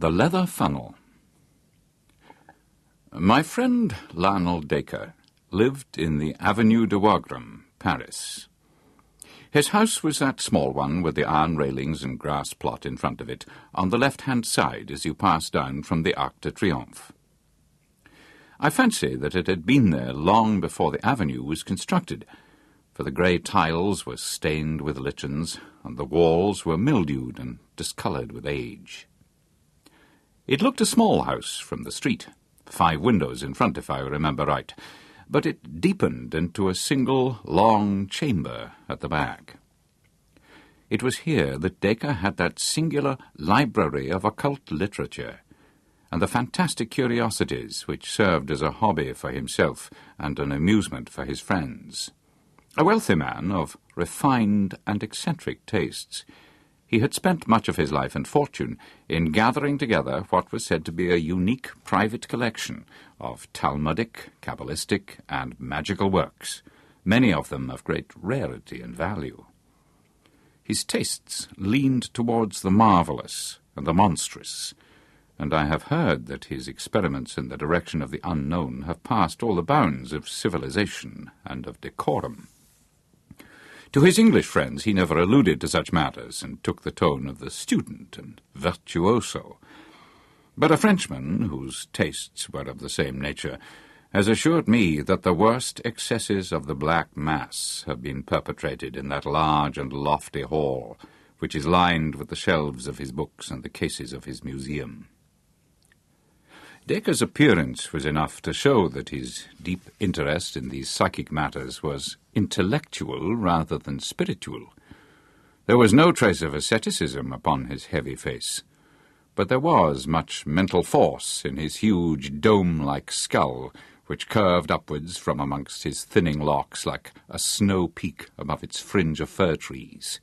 The Leather Funnel. My friend Lionel Dacre lived in the Avenue de Wagram, Paris. His house was that small one with the iron railings and grass plot in front of it, on the left-hand side as you pass down from the Arc de Triomphe. I fancy that it had been there long before the avenue was constructed, for the grey tiles were stained with lichens, and the walls were mildewed and discoloured with age. It looked a small house from the street, 5 windows in front if I remember right, but it deepened into a single long chamber at the back. It was here that Dacre had that singular library of occult literature, and the fantastic curiosities which served as a hobby for himself and an amusement for his friends. A wealthy man of refined and eccentric tastes, he had spent much of his life and fortune in gathering together what was said to be a unique private collection of Talmudic, Kabbalistic, and magical works, many of them of great rarity and value. His tastes leaned towards the marvellous and the monstrous, and I have heard that his experiments in the direction of the unknown have passed all the bounds of civilization and of decorum. To his English friends he never alluded to such matters, and took the tone of the student and virtuoso. But a Frenchman, whose tastes were of the same nature, has assured me that the worst excesses of the Black Mass have been perpetrated in that large and lofty hall, which is lined with the shelves of his books and the cases of his museum. Dacre's appearance was enough to show that his deep interest in these psychic matters was intellectual rather than spiritual. There was no trace of asceticism upon his heavy face, but there was much mental force in his huge dome-like skull, which curved upwards from amongst his thinning locks like a snow peak above its fringe of fir trees.